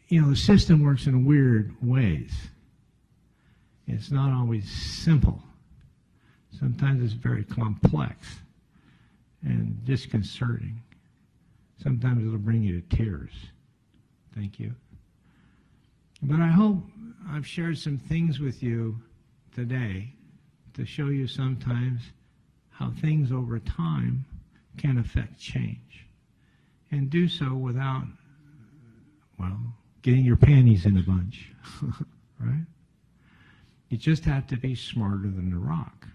you know, the system works in weird ways. It's not always simple. Sometimes it's very complex and disconcerting. Sometimes it'll bring you to tears. Thank you. But I hope I've shared some things with you today to show you sometimes how things over time can affect change. And do so without, well, getting your panties in a bunch, right? You just have to be smarter than the rock.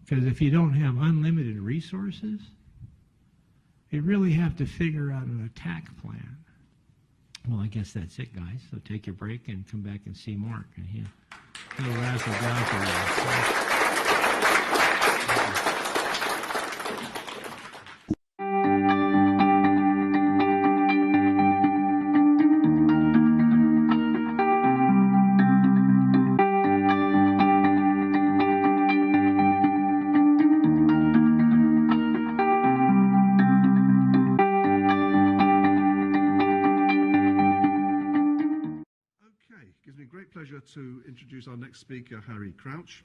Because if you don't have unlimited resources, you really have to figure out an attack plan. Well, I guess that's it, guys. So take your break and come back and see Mark. And he'll razzle dazzle you. To introduce our next speaker, Harry Crouch.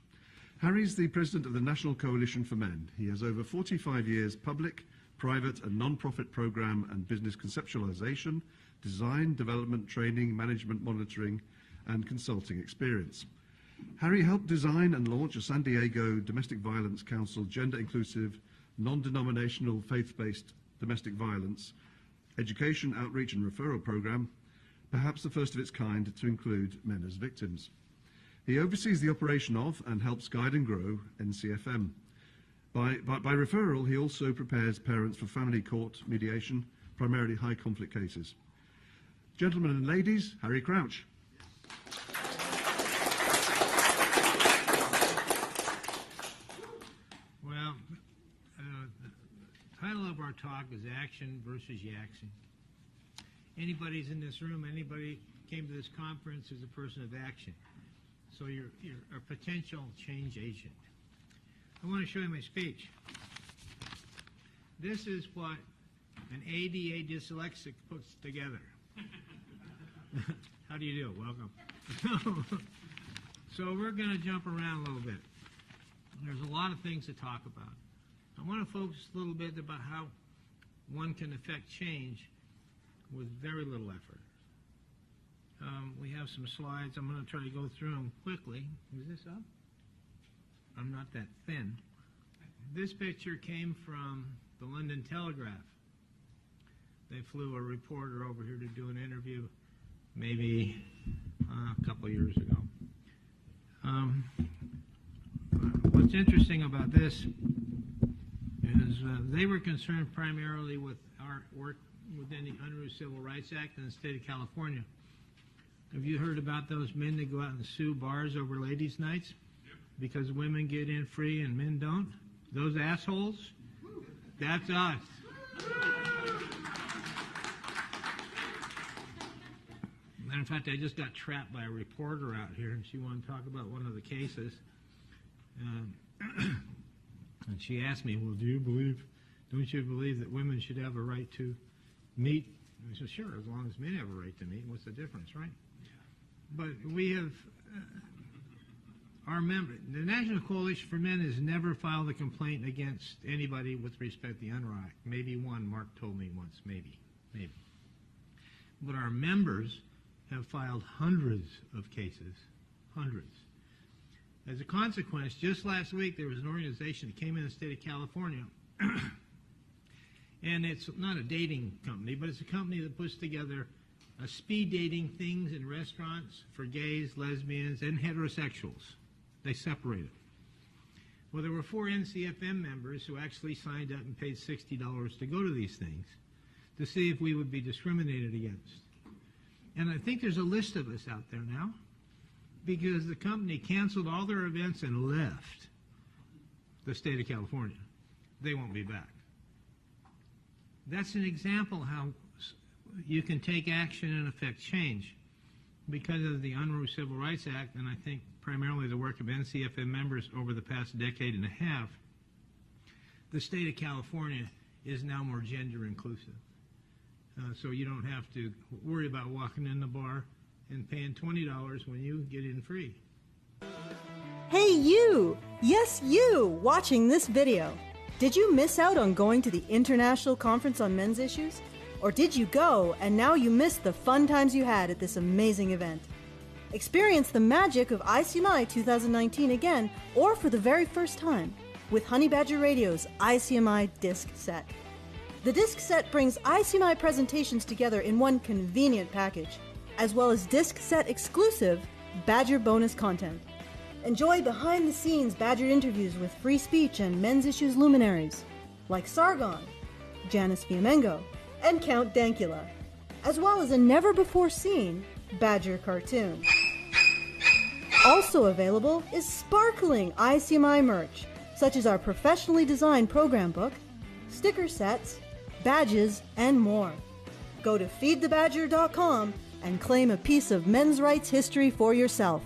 Harry's the president of the National Coalition for Men. He has over 45 years public, private and non-profit program and business conceptualization, design, development, training, management, monitoring and consulting experience. Harry helped design and launch a San Diego Domestic Violence Council gender-inclusive, non-denominational, faith-based domestic violence education, outreach and referral program, perhaps the first of its kind to include men as victims. He oversees the operation of and helps guide and grow NCFM. By referral, he also prepares parents for family court mediation, primarily high conflict cases. Gentlemen and ladies, Harry Crouch. Well, the title of our talk is Action versus Yacktion. Anybody's in this room, anybody came to this conference is a person of action. So you're a potential change agent. I want to show you my speech. This is what an ADA dyslexic puts together. How do you do? Welcome. So we're going to jump around a little bit. There's a lot of things to talk about. I want to focus a little bit about how one can affect change with very little effort. We have some slides. I'm going to try to go through them quickly. Is this up? I'm not that thin. This picture came from the London Telegraph. They flew a reporter over here to do an interview maybe a couple of years ago. What's interesting about this is they were concerned primarily with our work within the Unruh Civil Rights Act in the state of California. Have you heard about those men that go out and sue bars over ladies' nights? Yep. Because women get in free and men don't? Those assholes? That's us. Matter of fact, I just got trapped by a reporter out here, and she wanted to talk about one of the cases. And she asked me, well, don't you believe that women should have a right to meet? I said, sure, as long as men have a right to meet. What's the difference, right? Yeah. But we have, our member, the National Coalition for Men has never filed a complaint against anybody with respect to the Unruh Act. Maybe one, Mark told me once, maybe. But our members have filed hundreds of cases, hundreds. As a consequence, just last week there was an organization that came in the state of California, and it's not a dating company, but it's a company that puts together speed dating things in restaurants for gays, lesbians, and heterosexuals. They separate it. Well, there were 4 NCFM members who actually signed up and paid $60 to go to these things to see if we would be discriminated against. And I think there's a list of us out there now because the company canceled all their events and left the state of California. They won't be back. That's an example how you can take action and affect change. Because of the Unruh Civil Rights Act, and I think primarily the work of NCFM members over the past decade and a half, the state of California is now more gender inclusive. so you don't have to worry about walking in the bar and paying $20 when you get in free. Hey you! Yes, you! Watching this video. Did you miss out on going to the International Conference on Men's Issues? Or did you go and now you missed the fun times you had at this amazing event? Experience the magic of ICMI 2019 again, or for the very first time, with Honey Badger Radio's ICMI disc set. The disc set brings ICMI presentations together in one convenient package, as well as disc set exclusive Badger bonus content. Enjoy behind-the-scenes Badger interviews with free speech and men's issues luminaries, like Sargon, Janice Fiamengo, and Count Dankula, as well as a never-before-seen Badger cartoon. Also available is sparkling ICMI merch, such as our professionally designed program book, sticker sets, badges, and more. Go to feedthebadger.com and claim a piece of men's rights history for yourself.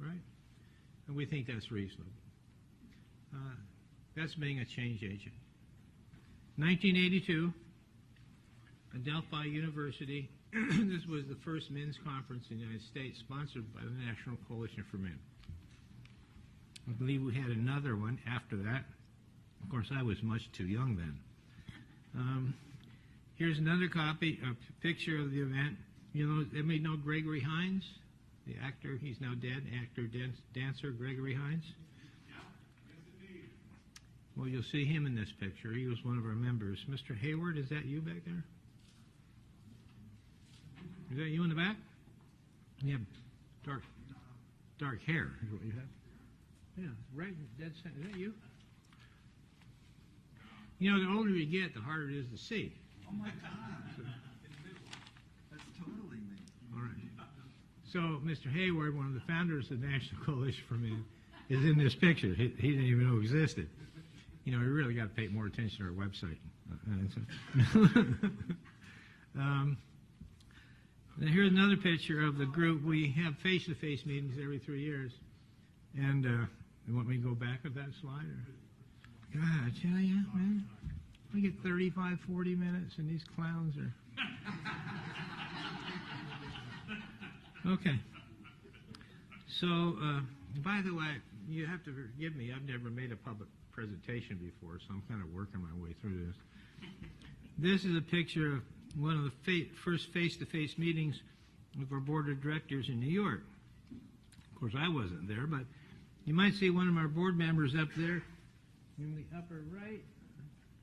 Right? And we think that's reasonable. That's being a change agent. 1982, Adelphi University. This was the first men's conference in the United States sponsored by the National Coalition for Men. I believe we had another one after that. Of course, I was much too young then. Here's another copy, a picture of the event. You know, everybody know Gregory Hines, the actor? He's now dead, actor, dancer Gregory Hines. Well, you'll see him in this picture. He was one of our members. Mr. Hayward, is that you back there? Is that you in the back? You have dark hair is what you have. Yeah, right, dead center. Is that you? You know, the older you get, the harder it is to see. Oh my God. That's totally me. All right. So, Mr. Hayward, one of the founders of the National Coalition for Men, is in this picture. He didn't even know existed. You know, we really got to pay more attention to our website. And here's another picture of the group. We have face-to-face meetings every 3 years. And you want me to go back with that slide? Or? God, I tell you, man, we get 35, 40 minutes, and these clowns are... Okay. So, by the way, you have to forgive me. I've never made a public presentation before, so I'm kind of working my way through this. This is a picture of one of the first face-to-face meetings with our board of directors in New York. Of course, I wasn't there, but you might see one of our board members up there in the upper right,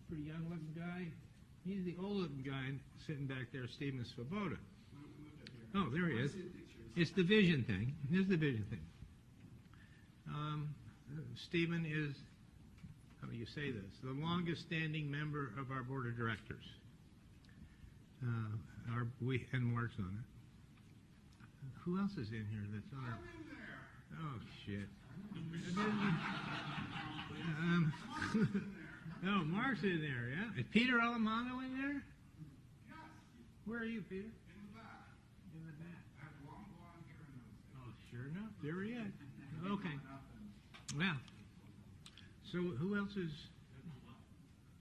pretty young-looking guy. He's the old-looking guy sitting back there, Stephen Svoboda. Oh, there he is. It's the vision thing. Here's the vision thing. Stephen is, how do you say this, the longest-standing member of our board of directors. And Mark's on it. Who else is in here that's on it? Oh, shit. No, Mark's in there, yeah? Is Peter Alamano in there? Yes. Where are you, Peter? In the back. In the back. I have long blonde hair and everything. Oh, sure enough. There he is. Okay. Well, so who else is?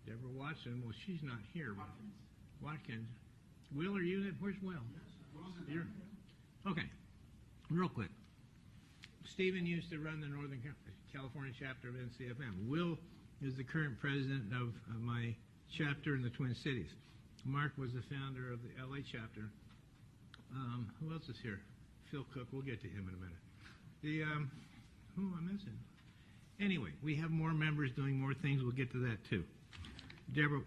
Deborah Watson. Well, she's not here. Watkins. Will, are you in it? Where's Will? You're, okay. Real quick. Stephen used to run the Northern California chapter of NCFM. Will is the current president of my chapter in the Twin Cities. Mark was the founder of the LA chapter. Who else is here? Phil Cook. We'll get to him in a minute. Who am I missing? Anyway, we have more members doing more things. We'll get to that too. Deborah,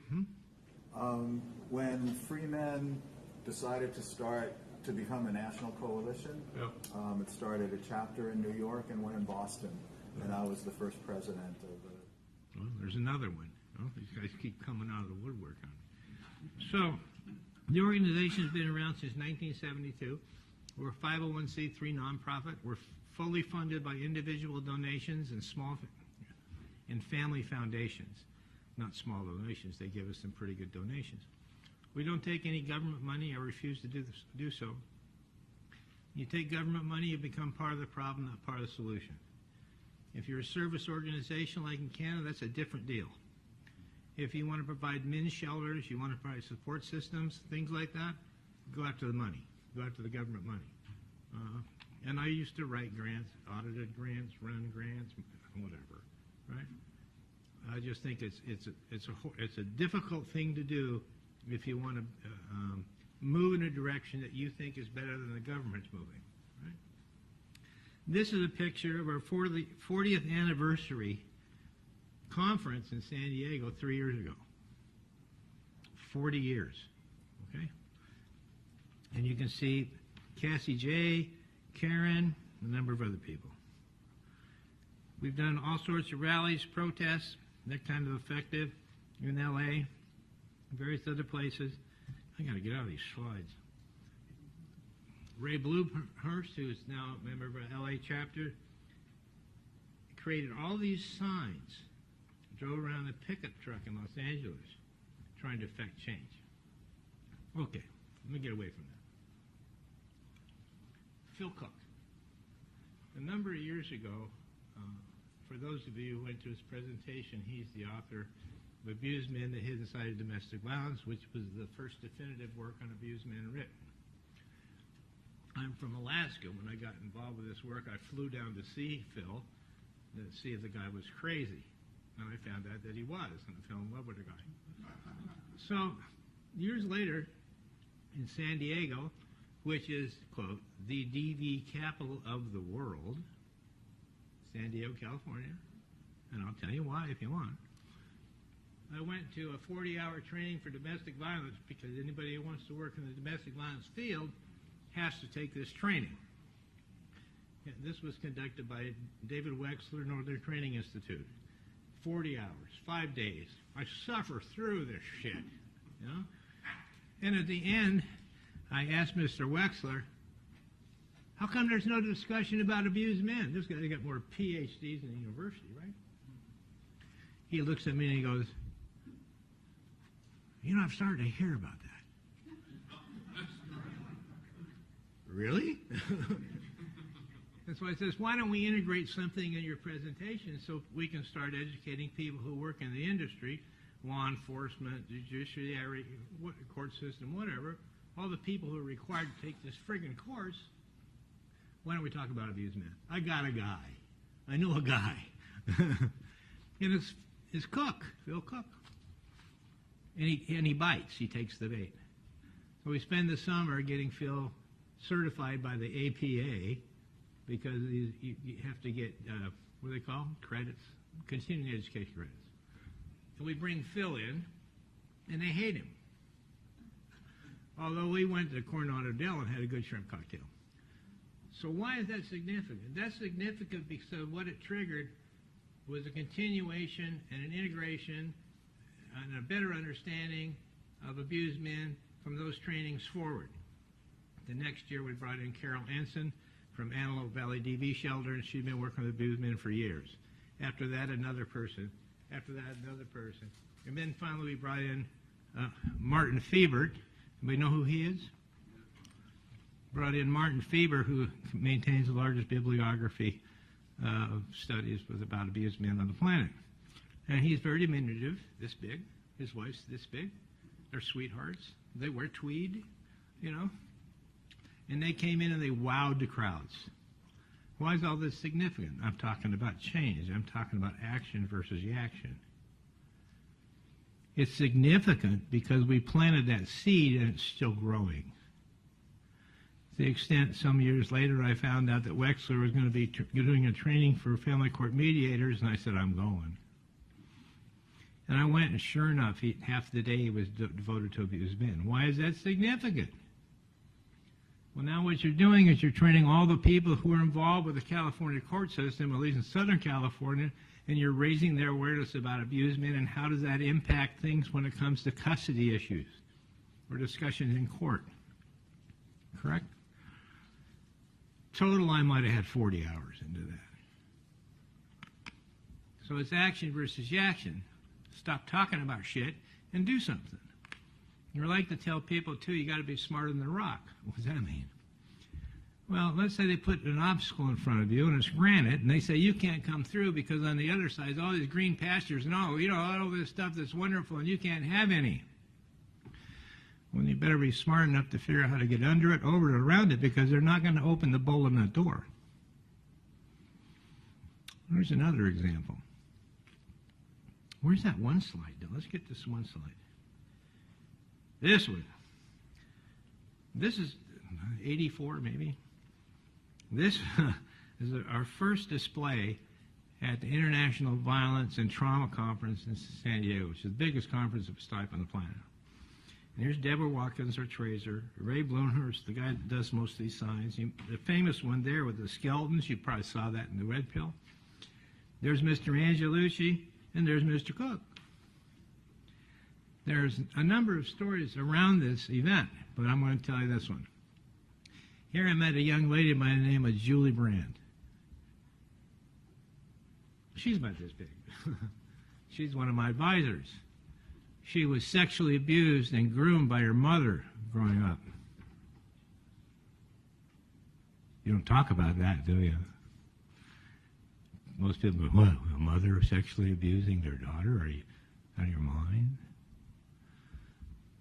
When Free Men decided to become a national coalition, it started a chapter in New York and one in Boston, and I was the first president of the... Well, there's another one. Oh, these guys keep coming out of the woodwork on it. So, the organization has been around since 1972. We're a 501c3 nonprofit. We're fully funded by individual donations and small and family foundations. Not small donations. They give us some pretty good donations. We don't take any government money. I refuse to do so. You take government money, you become part of the problem, not part of the solution. If you're a service organization like in Canada, that's a different deal. If you want to provide men's shelters, you want to provide support systems, things like that, go after the money. Go after the government money. And I used to write grants, audited grants, run grants, whatever, right? I just think it's a difficult thing to do if you want to move in a direction that you think is better than the government's moving, right? This is a picture of our 40th anniversary conference in San Diego 3 years ago. 40 years, okay? And you can see Cassie J., Karen, a number of other people. We've done all sorts of rallies, protests, that kind of effective in L.A., various other places. I got to get out of these slides. Ray Bluehurst, who is now a member of our L.A. chapter, created all these signs, drove around a pickup truck in Los Angeles trying to affect change. Okay, let me get away from that. Phil Cook. A number of years ago, for those of you who went to his presentation, he's the author of Abused Men, the Hidden Side of Domestic Violence, which was the first definitive work on abused men written. I'm from Alaska. When I got involved with this work, I flew down to see Phil to see if the guy was crazy. And I found out that he was, and I fell in love with the guy. So, years later, in San Diego, which is, quote, the DV capital of the world, San Diego, California, and I'll tell you why if you want. I went to a 40-hour training for domestic violence because anybody who wants to work in the domestic violence field has to take this training. And this was conducted by David Wexler, Northern Training Institute. 40 hours, 5 days. I suffer through this shit, you know? And at the end, I asked Mr. Wexler, how come there's no discussion about abused men? This guy got more PhDs than the university, right? He looks at me and he goes, you know, I've started to hear about that. Really? That's why it says, why don't we integrate something in your presentation so we can start educating people who work in the industry, law enforcement, judiciary, court system, whatever, all the people who are required to take this friggin' course. Why don't we talk about abused men? I got a guy. I know a guy. And it's Cook, Phil Cook. And he bites. He takes the bait. So we spend the summer getting Phil certified by the APA because you have to get, what do they call them? Credits, continuing education credits. And we bring Phil in, and they hate him. Although we went to Coronado Del and had a good shrimp cocktail. So why is that significant? That's significant because what it triggered was a continuation and an integration and a better understanding of abused men from those trainings forward. The next year we brought in Carol Ensign from Antelope Valley DV Shelter, and she'd been working with abused men for years. After that, another person. After that, another person. And then finally we brought in Martin Fiebert. Anybody know who he is? Brought in Martin Fieber, who maintains the largest bibliography of studies with about abused men on the planet. And he's very diminutive, this big. His wife's this big. They're sweethearts. They wear tweed, you know. And they came in and they wowed the crowds. Why is all this significant? I'm talking about change. I'm talking about action versus yacktion. It's significant because we planted that seed and it's still growing. To the extent some years later I found out that Wexler was going to be doing a training for family court mediators, and I said, I'm going. And I went, and sure enough, half the day was devoted to abused men. Why is that significant? Well, now what you're doing is you're training all the people who are involved with the California court system, at least in Southern California, and you're raising their awareness about abused men and how does that impact things when it comes to custody issues or discussions in court. Correct? Total, I might have had 40 hours into that. So it's action versus yacktion. Stop talking about shit and do something. I like to tell people, too, you got to be smarter than the rock. What does that mean? Well, let's say they put an obstacle in front of you, and it's granite, and they say you can't come through because on the other side is all these green pastures and all this stuff that's wonderful, and you can't have any. Well, you better be smart enough to figure out how to get under it, over it, around it, because they're not going to open the bowl in that door. There's another example. Where's that one slide? Let's get this one slide. This one. This is 84, maybe. This is our first display at the International Violence and Trauma Conference in San Diego, which is the biggest conference of its type on the planet. And here's Deborah Watkins, our tracer, Ray Blumhurst, the guy that does most of these signs. The famous one there with the skeletons, you probably saw that in the red pill. There's Mr. Angelucci, and there's Mr. Cook. There's a number of stories around this event, but I'm going to tell you this one. Here I met a young lady by the name of Julie Brand. She's about this big. She's one of my advisors. She was sexually abused and groomed by her mother growing up. You don't talk about that, do you? Most people go, what, a mother sexually abusing their daughter? Are you out of your mind?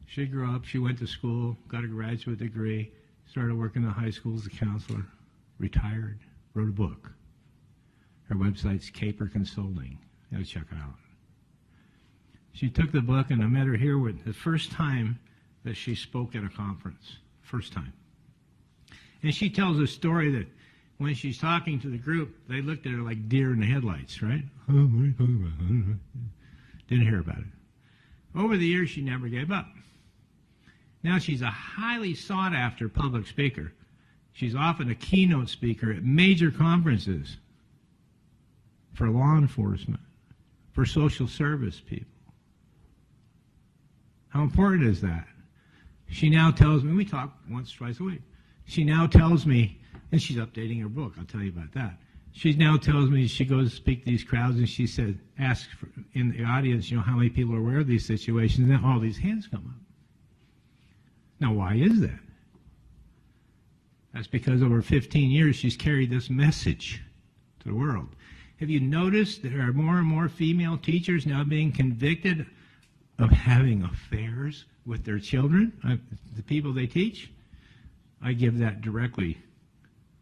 She grew up, she went to school, got a graduate degree, started working in the high school as a counselor, retired, wrote a book. Her website's Caper Consulting. You gotta check it out. She took the book, and I met her here with the first time that she spoke at a conference. First time. And she tells a story that when she's talking to the group, they looked at her like deer in the headlights, right? Didn't hear about it. Over the years, she never gave up. Now she's a highly sought-after public speaker. She's often a keynote speaker at major conferences for law enforcement, for social service people. How important is that? She now tells me, we talk once, twice a week. She now tells me, and she's updating her book, I'll tell you about that. She now tells me she goes to speak to these crowds, and she said, ask in the audience, how many people are aware of these situations, and then all these hands come up. Now, why is that? That's because over 15 years, she's carried this message to the world. Have you noticed there are more and more female teachers now being convicted of having affairs with their children, the people they teach? I give that directly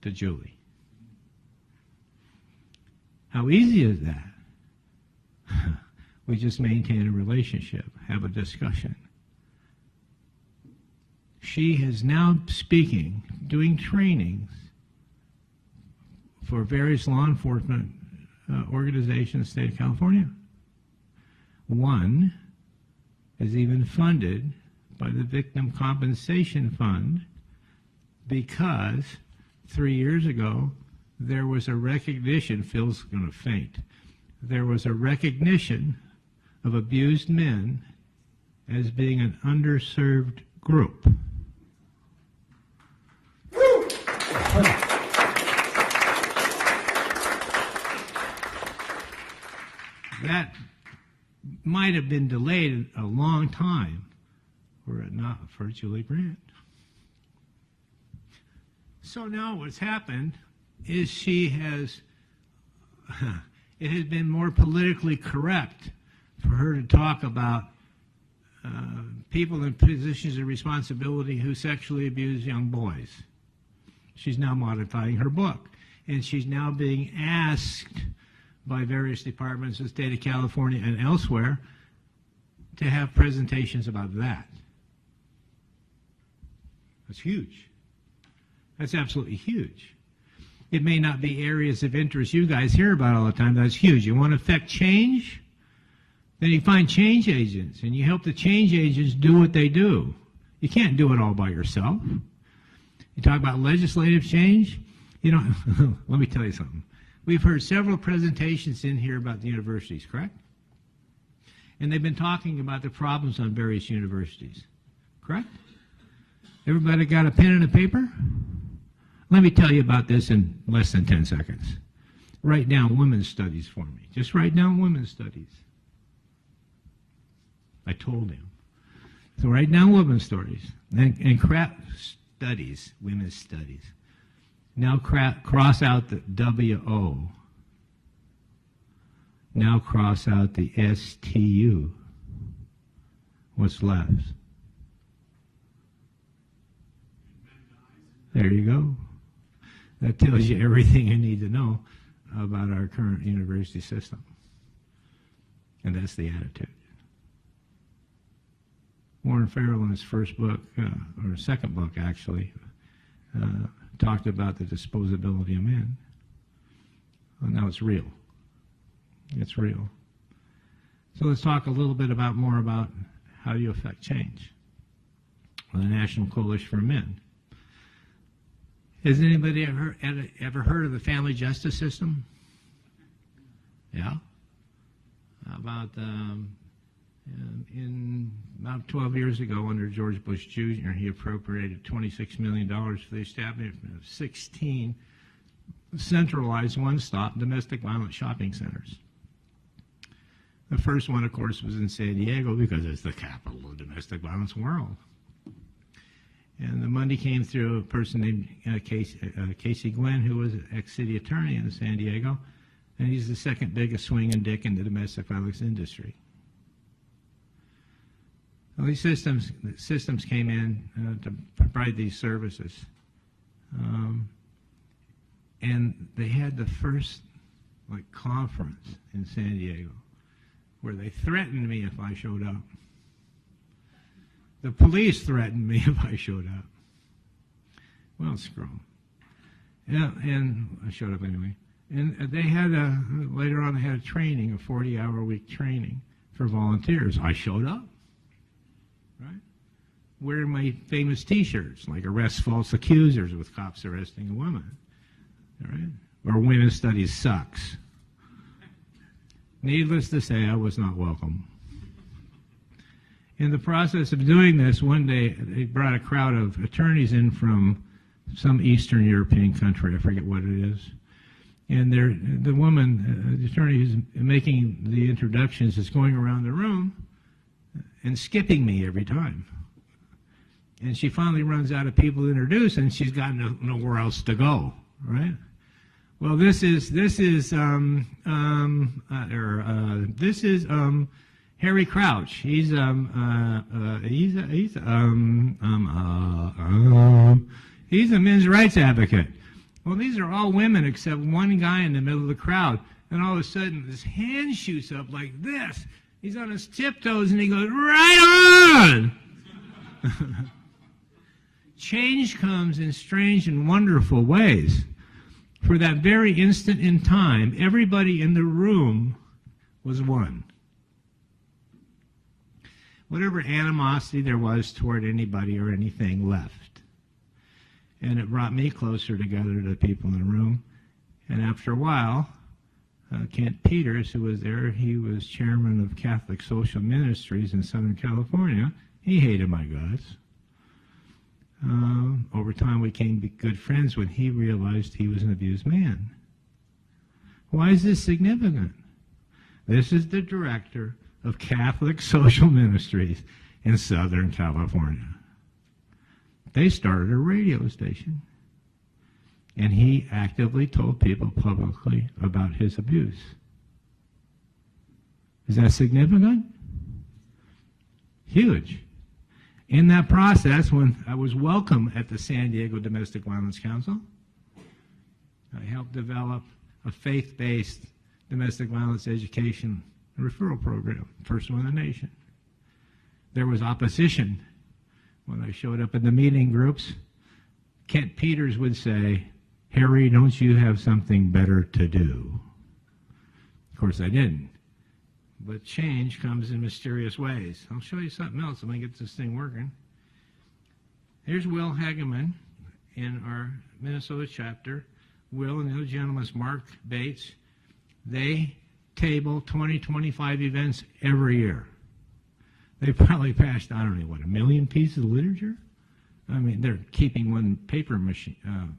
to Julie. How easy is that? We just maintain a relationship, have a discussion. She is now speaking, doing trainings for various law enforcement organizations in the state of California. One is even funded by the Victim Compensation Fund because 3 years ago there was a recognition, Phil's going to faint, there was a recognition of abused men as being an underserved group. That might have been delayed a long time were it not for Julie Brandt. So now what's happened is it has been more politically correct for her to talk about people in positions of responsibility who sexually abuse young boys. She's now modifying her book, and she's now being asked by various departments of the state of California and elsewhere to have presentations about that. That's huge. That's absolutely huge. It may not be areas of interest you guys hear about all the time. That's huge. You want to affect change? Then you find change agents, and you help the change agents do what they do. You can't do it all by yourself. You talk about legislative change. Let me tell you something. We've heard several presentations in here about the universities, correct? And they've been talking about the problems on various universities, correct? Everybody got a pen and a paper? Let me tell you about this in less than 10 seconds. Write down women's studies for me. Just write down women's studies. I told him. So write down women's stories and crap studies, women's studies. Now cross out the W-O. Now cross out the S-T-U. What's left? There you go. That tells you everything you need to know about our current university system. And that's the attitude. Warren Farrell in his first book, or second book actually, talked about the disposability of men. Well, now it's real. It's real. So let's talk a little bit more about how you affect change. Well, the National Coalition for Men. Has anybody ever heard of the family justice system? Yeah? About about 12 years ago, under George Bush Jr., he appropriated $26 million for the establishment of 16 centralized one-stop domestic violence shopping centers. The first one, of course, was in San Diego because it's the capital of the domestic violence world. And the money came through a person named Casey Gwen, who was an ex-city attorney in San Diego, and he's the second biggest swinging dick in the domestic violence industry. Well, these systems came in to provide these services. And they had the first conference in San Diego where they threatened me if I showed up. The police threatened me if I showed up. Well, screw them. Yeah, and I showed up anyway. And they had later on they had a training, a 40-hour-a-week training for volunteers. I showed up. Right? Wearing my famous T-shirts, like arrest false accusers with cops arresting a woman. All right? Or women's studies sucks. Needless to say, I was not welcome. In the process of doing this, one day they brought a crowd of attorneys in from some Eastern European country, I forget what it is. And the woman, the attorney who's making the introductions, is going around the room and skipping me every time. And she finally runs out of people to introduce, and she's got nowhere else to go, right? Well, this is Harry Crouch. He's a men's rights advocate. Well, these are all women except one guy in the middle of the crowd. And all of a sudden, his hand shoots up like this. He's on his tiptoes, and he goes, right on! Change comes in strange and wonderful ways. For that very instant in time, everybody in the room was one. Whatever animosity there was toward anybody or anything left. And it brought me closer together to the people in the room. And after a while, Kent Peters, who was there, he was chairman of Catholic Social Ministries in Southern California. He hated my guts. Over time, we became good friends when he realized he was an abused man. Why is this significant? This is the director of Catholic Social Ministries in Southern California. They started a radio station, and he actively told people publicly about his abuse. Is that significant? Huge. In that process, when I was welcome at the San Diego Domestic Violence Council, I helped develop a faith-based domestic violence education and referral program, first one in the nation. There was opposition. When I showed up in the meeting groups, Kent Peters would say, Harry, don't you have something better to do? Of course I didn't. But change comes in mysterious ways. I'll show you something else. Let me get this thing working. Here's Will Hageman in our Minnesota chapter. Will and the other gentleman's Mark Bates. They table 20, 25 events every year. They probably passed, I don't know, what, 1 million pieces of literature? I mean, they're keeping one paper machine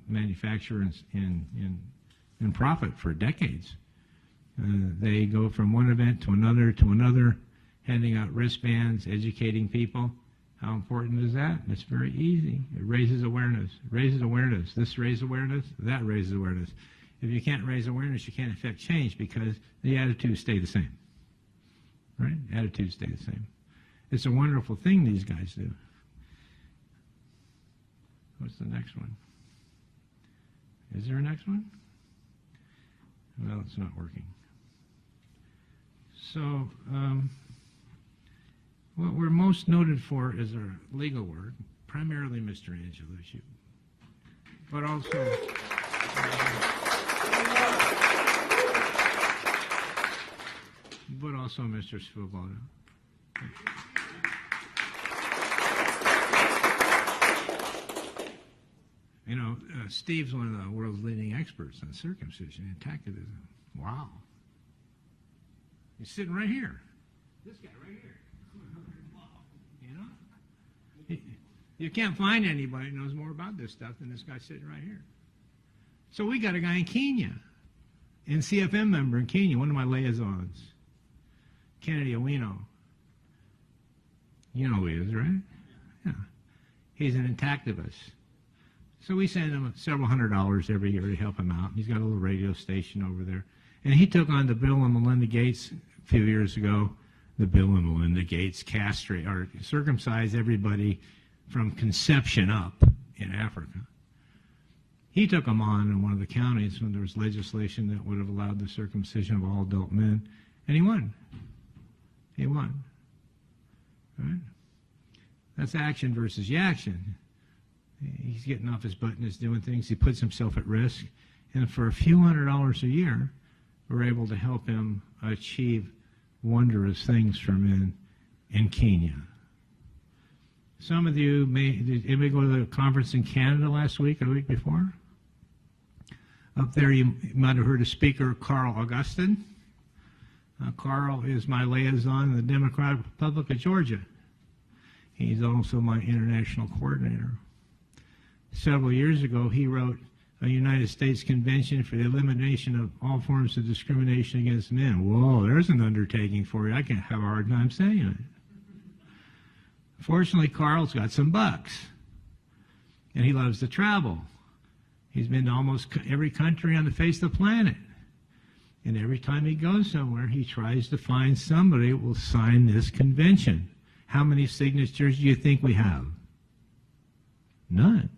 manufacturer in profit for decades. They go from one event to another, handing out wristbands, educating people How important is that? It's very easy. It raises awareness. It raises awareness. This raises awareness. That raises awareness. If you can't raise awareness, you can't affect change because the attitudes stay the same. Right? Attitudes stay the same. It's a wonderful thing these guys do. What's the next one? Is there a next one? Well, it's not working. So, what we're most noted for is our legal work, primarily Mr. Angelucci, but also Mr. Svoboda. You know, Steve's one of the world's leading experts on circumcision and activism. Wow. He's sitting right here. This guy right here. You know? You can't find anybody who knows more about this stuff than this guy sitting right here. So we got a guy in Kenya, NCFM member in Kenya, one of my liaisons, Kennedy Owino. You know who he is, right? Yeah. He's an activist. So we send him several $100s every year to help him out. He's got a little radio station over there. And he took on the Bill and Melinda Gates a few years ago, the Bill and Melinda Gates castrate or circumcise everybody from conception up in Africa. He took them on in one of the counties when there was legislation that would have allowed the circumcision of all adult men, and he won. He won. Right? That's action versus Yacktion. He's getting off his butt and is doing things. He puts himself at risk. And for a few $100s a year, we're able to help him achieve wondrous things for men in Kenya. Some of you did anybody go to the conference in Canada last week or the week before? Up there you might have heard a speaker, Carl Augustin. Carl is my liaison in the Democratic Republic of Georgia. He's also my international coordinator. Several years ago, he wrote a United States Convention for the Elimination of All Forms of Discrimination Against Men. Whoa, there's an undertaking for you. I can have a hard time saying it. Fortunately, Carl's got some bucks, and he loves to travel. He's been to almost every country on the face of the planet. And every time he goes somewhere, he tries to find somebody who will sign this convention. How many signatures do you think we have? None.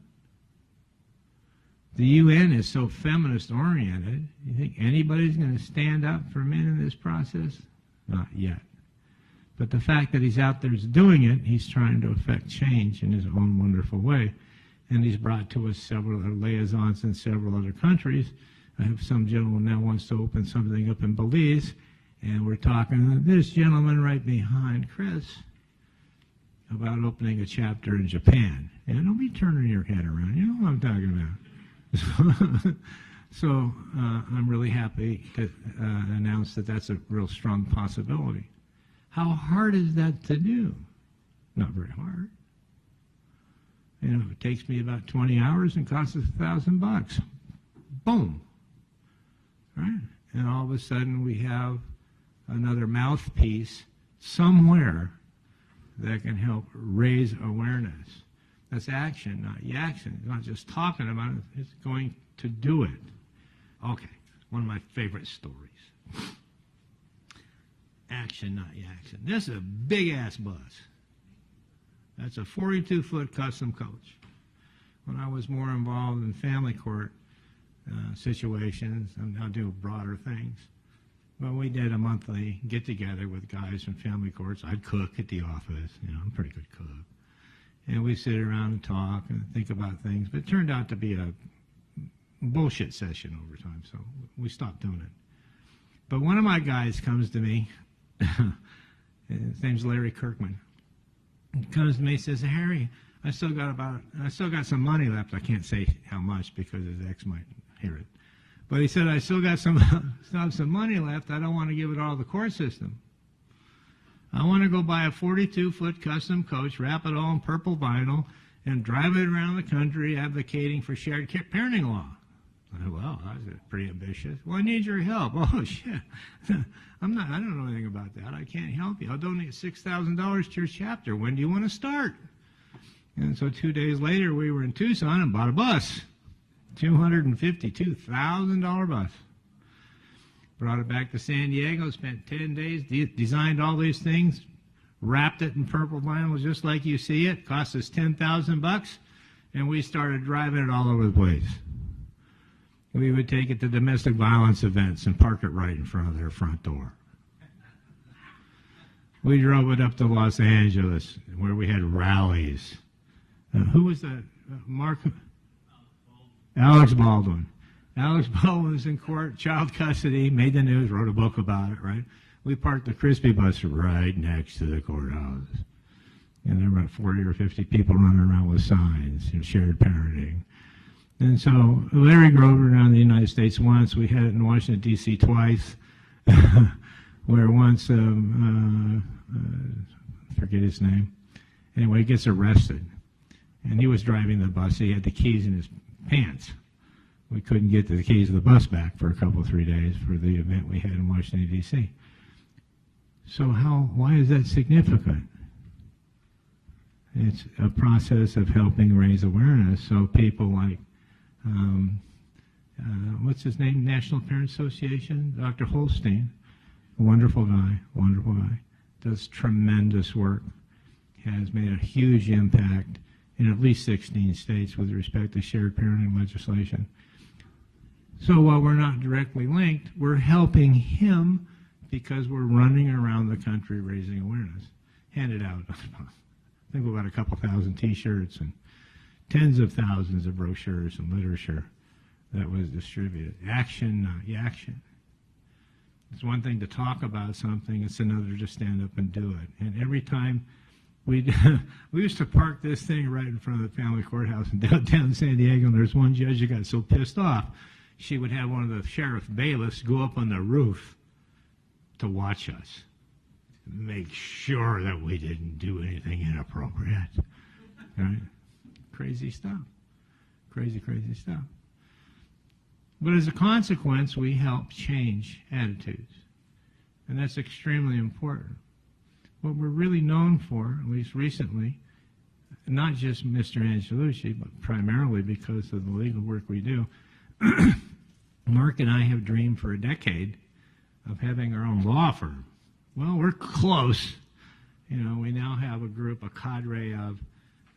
The UN is so feminist-oriented. You think anybody's going to stand up for men in this process? Not yet. But the fact that he's out there is doing it, he's trying to affect change in his own wonderful way. And he's brought to us several liaisons in several other countries. I have some gentleman now wants to open something up in Belize, and we're talking to this gentleman right behind Chris about opening a chapter in Japan. And don't be turning your head around. You know what I'm talking about. So I'm really happy to announce that that's a real strong possibility. How hard is that to do? Not very hard. You know, it takes me about 20 hours and costs us $1,000. Boom. Right? And all of a sudden we have another mouthpiece somewhere that can help raise awareness. That's action, not Yacktion. It's not just talking about it, it's going to do it. Okay, one of my favorite stories. Action, not Yacktion. This is a big-ass bus. That's a 42-foot custom coach. When I was more involved in family court situations, and I'll do broader things, but we did a monthly get-together with guys from family courts. I'd cook at the office. You know, I'm a pretty good cook. And we sit around and talk and think about things. But it turned out to be a bullshit session over time, so we stopped doing it. But one of my guys comes to me. His name's Larry Kirkman. He comes to me and says, "Harry, I still got some money left." I can't say how much because his ex might hear it. But he said, "I still have some money left. I don't want to give it all to the court system. I want to go buy a 42-foot custom coach, wrap it all in purple vinyl, and drive it around the country advocating for shared parenting law." I said, "Well, that's pretty ambitious." "Well, I need your help." "Oh, shit. I don't know anything about that. I can't help you. I'll donate $6,000 to your chapter. When do you want to start?" And so 2 days later, we were in Tucson and bought a bus, $252,000 bus. Brought it back to San Diego, spent 10 days, designed all these things, wrapped it in purple vinyl just like you see it, cost us $10,000, and we started driving it all over the place. We would take it to domestic violence events and park it right in front of their front door. We drove it up to Los Angeles, where we had rallies. Who was that? Mark? Alex Baldwin. Alex Baldwin was in court, child custody, made the news, wrote a book about it, right? We parked the Crispy bus right next to the courthouse. And there were about 40 or 50 people running around with signs, shared parenting. And so Larry Grover around the United States once, we had it in Washington, D.C. twice, where once, forget his name, anyway, he gets arrested. And he was driving the bus. He had the keys in his pants. We couldn't get the keys of the bus back for a couple, 3 days for the event we had in Washington, D.C. So why is that significant? It's a process of helping raise awareness so people like, what's his name, National Parent Association, Dr. Holstein, a wonderful guy, does tremendous work, has made a huge impact in at least 16 states with respect to shared parenting legislation. So while we're not directly linked, we're helping him because we're running around the country raising awareness. Handed out, I think about a couple thousand T-shirts and tens of thousands of brochures and literature that was distributed. Action, not Yacktion. It's one thing to talk about something, it's another to stand up and do it. And every time we used to park this thing right in front of the family courthouse in downtown San Diego, and there's one judge who got so pissed off, she would have one of the sheriff bailiffs go up on the roof to watch us, make sure that we didn't do anything inappropriate. Right? Crazy stuff. Crazy, crazy stuff. But as a consequence, we help change attitudes. And that's extremely important. What we're really known for, at least recently, not just Mr. Angelucci, but primarily because of the legal work we do, Mark and I have dreamed for a decade of having our own law firm. Well, we're close. You know, we now have a group, a cadre of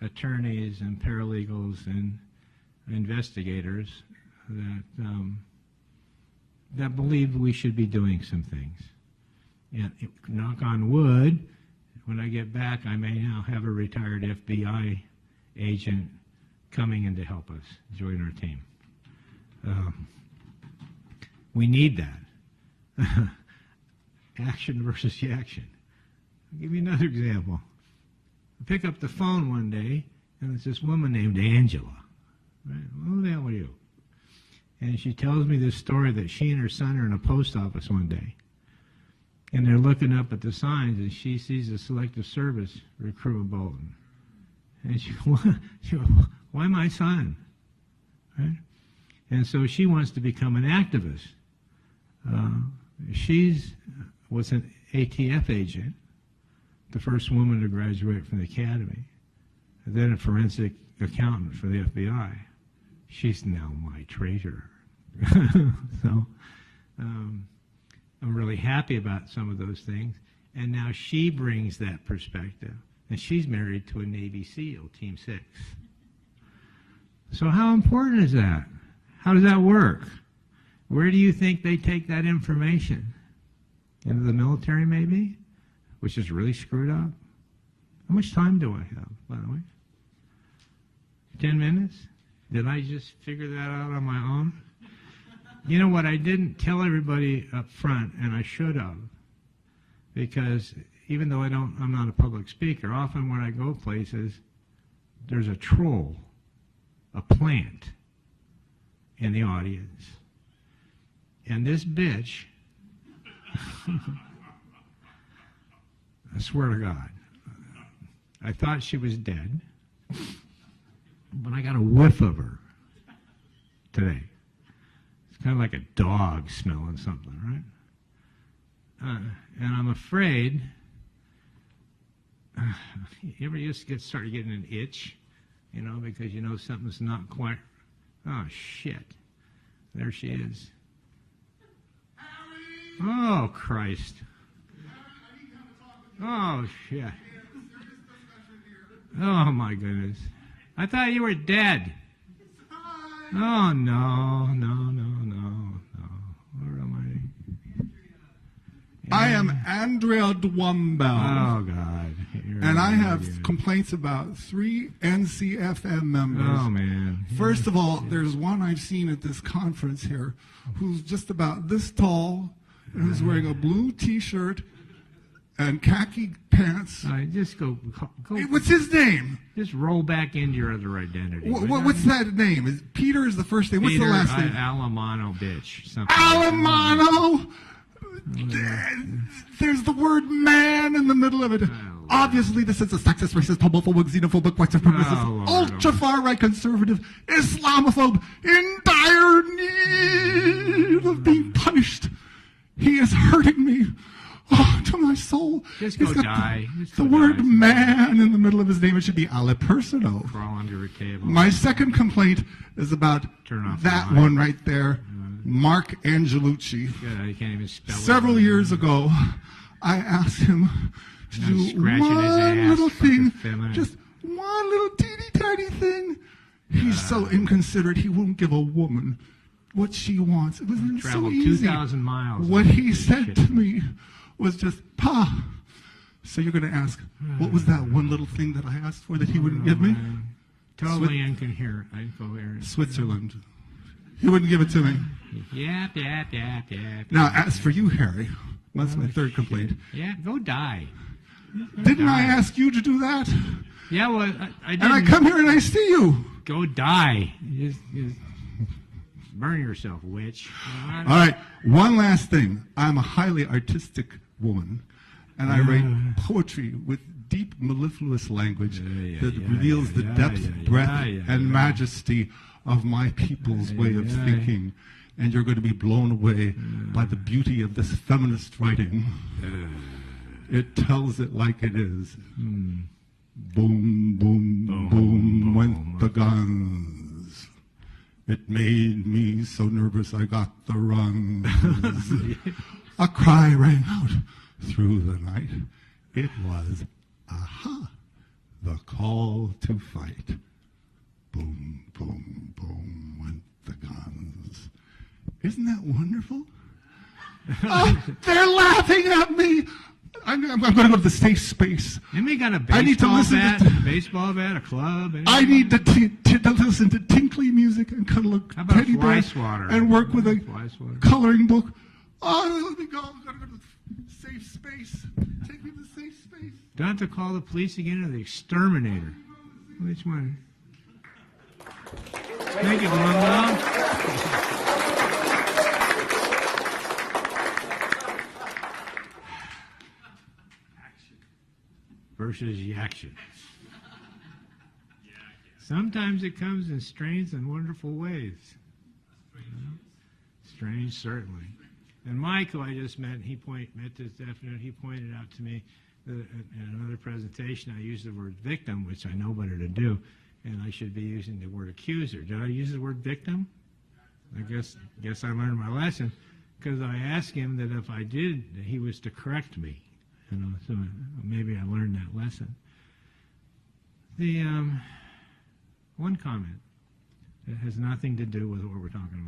attorneys and paralegals and investigators that believe we should be doing some things. And knock on wood, when I get back, I may now have a retired FBI agent coming in to help us join our team. We need that. Action versus Yacktion. I'll give you another example. I pick up the phone one day, and it's this woman named Angela. Right? Who the hell are you? And she tells me this story that she and her son are in a post office one day. And they're looking up at the signs, and she sees a selective service recruitment bulletin. And she goes, why my son? Right? And so she wants to become an activist. She was an ATF agent, the first woman to graduate from the academy, and then a forensic accountant for the FBI. She's now my treasurer. So I'm really happy about some of those things. And now she brings that perspective. And she's married to a Navy SEAL, Team 6. So how important is that? How does that work? Where do you think they take that information? Into the military, maybe? Which is really screwed up. How much time do I have, by the way? 10 minutes? Did I just figure that out on my own? You know what? I didn't tell everybody up front, and I should have. Because even though I'm not a public speaker, often when I go places, there's a troll, a plant in the audience. And this bitch, I swear to God, I thought she was dead, but I got a whiff of her today. It's kind of like a dog smelling something, right? And I'm afraid, you ever just started getting an itch you know, because you know something's not quite. Oh, shit. There she is. Oh, Christ. Oh, shit. Oh, my goodness. I thought you were dead. Oh, no. Where am I? I am Andrea Dwumbel. Oh, God. And I have complaints about 3 NCFM members. Oh, man. First of all, there's one I've seen at this conference here who's just about this tall and who's wearing a blue T-shirt and khaki pants. All right, just go. What's his name? Just roll back into your other identity. What's that name? Peter is the first name. What's Peter, the last name? Alamano, bitch. Alamano! There's the word man in the middle of it. Obviously, this is a sexist, racist, homophobic, xenophobic, white supremacist, ultra-far-right conservative, Islamophobe, in dire need of being punished. He is hurting me. Oh, to my soul. Just go die. The word man in the middle of his name, it should be alipersonal. Crawl under a table. My second complaint is about that one right there, Mark Angelucci. Yeah, you can't even spell it. Several years ago, I asked him to do one little thing, just one little teeny tiny thing. He's so inconsiderate, he won't give a woman what she wants. It was so easy. 2,000 miles. What he said to me was just, Pa. So you're going to ask, what was that one little thing that I asked for that he wouldn't give me? Totally incoherent. Switzerland. He wouldn't give it to me. Yep. Now, as for you, Harry, that's my third complaint. Yeah, go die. Didn't I ask you to do that? Yeah, well, I didn't. And I come here and I see you. Go die. Just burn yourself, witch. All right, one last thing. I'm a highly artistic woman, and I write poetry with deep mellifluous language that reveals the depth, breadth, and majesty of my people's way of thinking. And you're going to be blown away by the beauty of this feminist writing. It tells it like it is. Boom, boom, boom, went the guns. It made me so nervous I got the runs. A cry rang out through the night. It was, aha, the call to fight. Boom, boom, boom, went the guns. Isn't that wonderful? Oh, they're laughing at me. I'm going to go to the safe space. Anybody got a I need to listen baseball bat, a club? I need to listen to tinkly music and cuddle a teddy bear and work with a coloring book. Oh, let me go. I'm going to go to the safe space. Take me to the safe space. Do I have to call the police again or the exterminator? Which one? Thank you, Blumbaum. Versus Yacktion. Sometimes it comes in strange and wonderful ways. Strange, certainly. And Mike, who I just met, met this afternoon, he pointed out to me that in another presentation I used the word victim, which I know better to do, and I should be using the word accuser. Did I use the word victim? I guess I learned my lesson, because I asked him that if I did, that he was to correct me. You know, so maybe I learned that lesson. The one comment that has nothing to do with what we're talking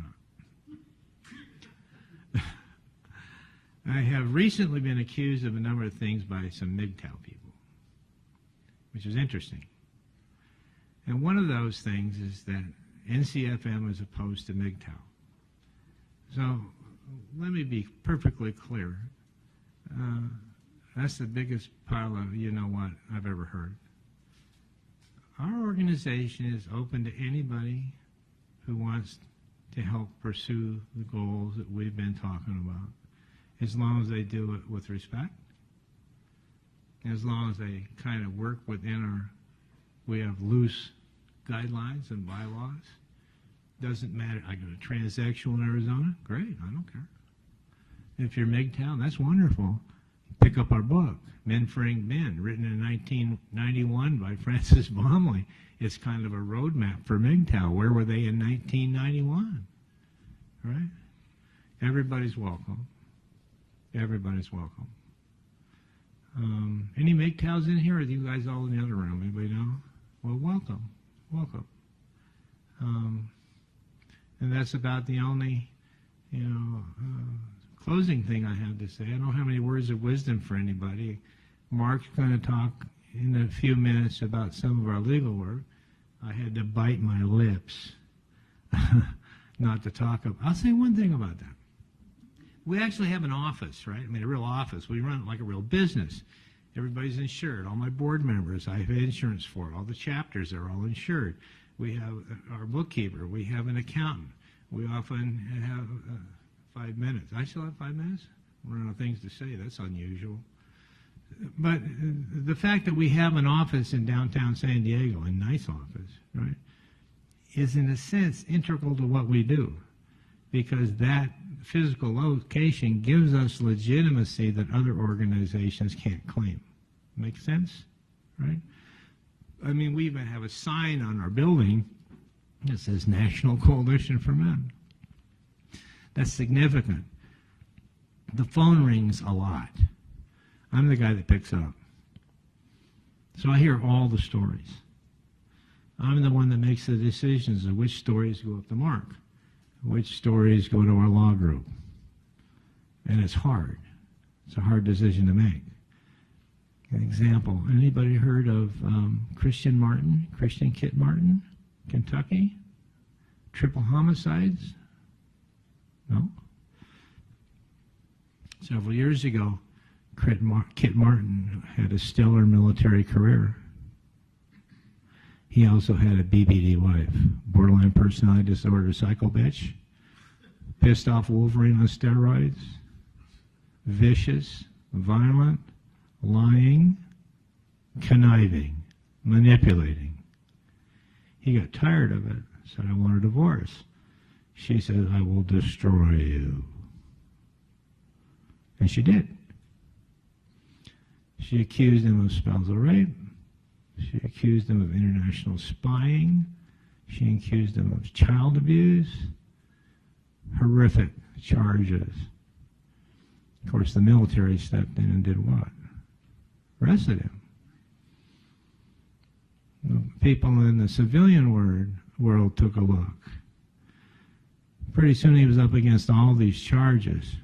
about. I have recently been accused of a number of things by some MGTOW people, which is interesting. And one of those things is that NCFM is opposed to MGTOW. So let me be perfectly clear. That's the biggest pile of you-know-what I've ever heard. Our organization is open to anybody who wants to help pursue the goals that we've been talking about, as long as they do it with respect, as long as they kind of work within we have loose guidelines and bylaws. Doesn't matter. I go to transsexual in Arizona, great, I don't care. If you're MGTOW, that's wonderful. Pick up our book, Men Freeing Men, written in 1991 by Francis Baumley. It's kind of a roadmap for MGTOW. Where were they in 1991? Right? Everybody's welcome. Everybody's welcome. Any MGTOWs in here, or are you guys all in the other room? Anybody know? Well, welcome. Welcome. And that's about the only, closing thing I have to say. I don't have any words of wisdom for anybody. Mark's going to talk in a few minutes about some of our legal work. I had to bite my lips not to talk about. I'll say one thing about that. We actually have an office, right? I mean, a real office. We run it like a real business. Everybody's insured. All my board members, I have insurance for. All the chapters are all insured. We have our bookkeeper. We have an accountant. We often have 5 minutes. I still have 5 minutes? I'm running out of things to say. That's unusual. But the fact that we have an office in downtown San Diego, a nice office, right, is in a sense integral to what we do, because that physical location gives us legitimacy that other organizations can't claim. Make sense? Right? I mean, we even have a sign on our building that says National Coalition for Men. That's significant. The phone rings a lot. I'm the guy that picks up. So I hear all the stories. I'm the one that makes the decisions of which stories go up the mark, which stories go to our law group. And it's hard. It's a hard decision to make. An example, anybody heard of Christian Kit Martin, Kentucky? Triple homicides? No? Several years ago, Kit Martin had a stellar military career. He also had a BPD wife, borderline personality disorder, psycho bitch, pissed off Wolverine on steroids, vicious, violent, lying, conniving, manipulating. He got tired of it, said, I want a divorce. She said, I will destroy you. And she did. She accused him of spousal rape. She accused him of international spying. She accused him of child abuse. Horrific charges. Of course, the military stepped in and did what? Arrested him. The people in the civilian world took a look. Pretty soon he was up against all these charges.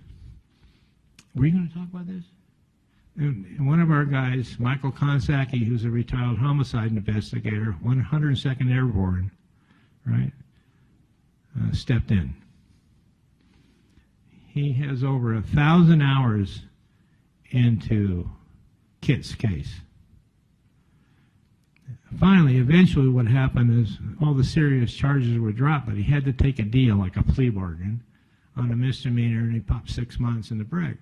Were you going to talk about this? And one of our guys, Michael Konsacki, who's a retired homicide investigator, 102nd Airborne, right, stepped in. He has over 1,000 hours into Kit's case. Finally, eventually what happened is all the serious charges were dropped, but he had to take a deal, like a plea bargain, on a misdemeanor, and he popped 6 months in the brick.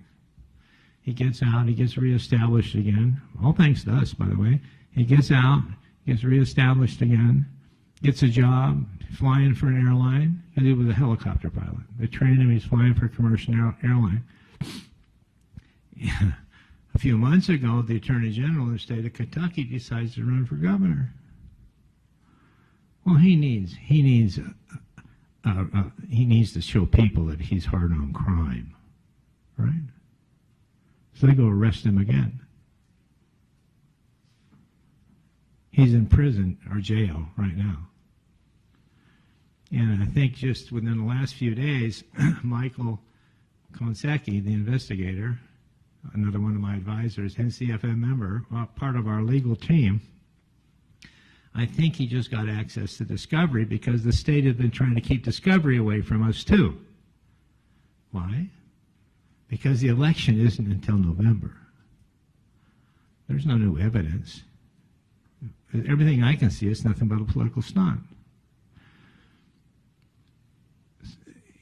He gets out, he gets reestablished again, all thanks to us, by the way. He gets out, gets reestablished again, gets a job flying for an airline, because he was a helicopter pilot. They trained him, he's flying for a commercial airline. A few months ago, the Attorney General of the state of Kentucky decides to run for governor. Well, he needs to show people that he's hard on crime, right? So they go arrest him again. He's in prison or jail right now. And I think just within the last few days, Michael Konsacki, the investigator, another one of my advisors, NCFM member, part of our legal team, I think he just got access to discovery because the state had been trying to keep discovery away from us too. Why? Because the election isn't until November. There's no new evidence. Everything I can see is nothing but a political stunt.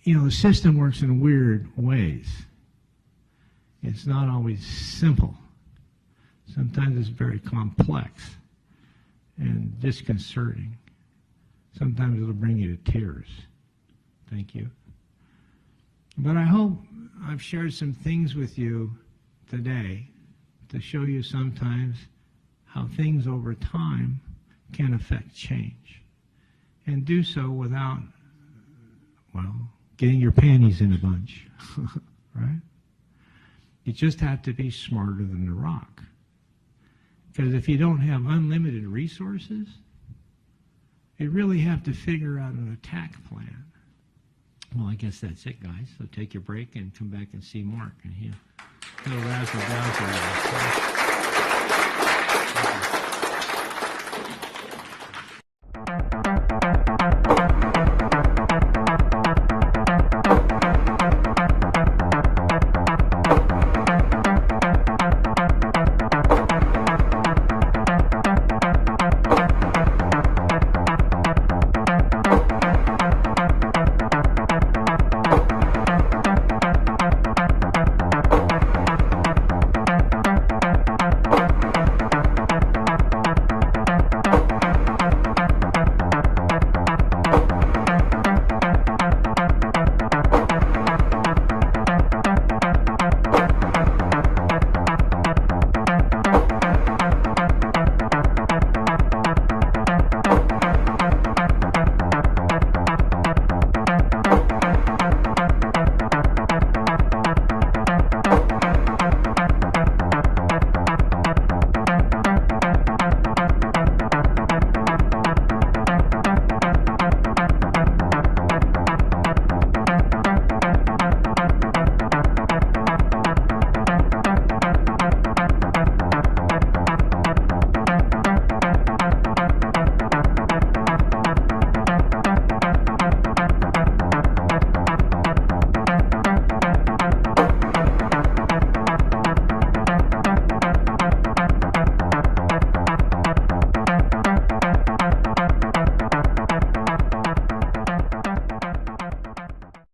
You know, the system works in weird ways. It's not always simple. Sometimes it's very complex and disconcerting. Sometimes it'll bring you to tears. Thank you. But I hope I've shared some things with you today to show you sometimes how things over time can affect change. And do so without, well, getting your panties in a bunch, right? You just have to be smarter than the rock. Because if you don't have unlimited resources, you really have to figure out an attack plan. Well, I guess that's it, guys. So take your break and come back and see Mark. And he'll razzle dazzle you.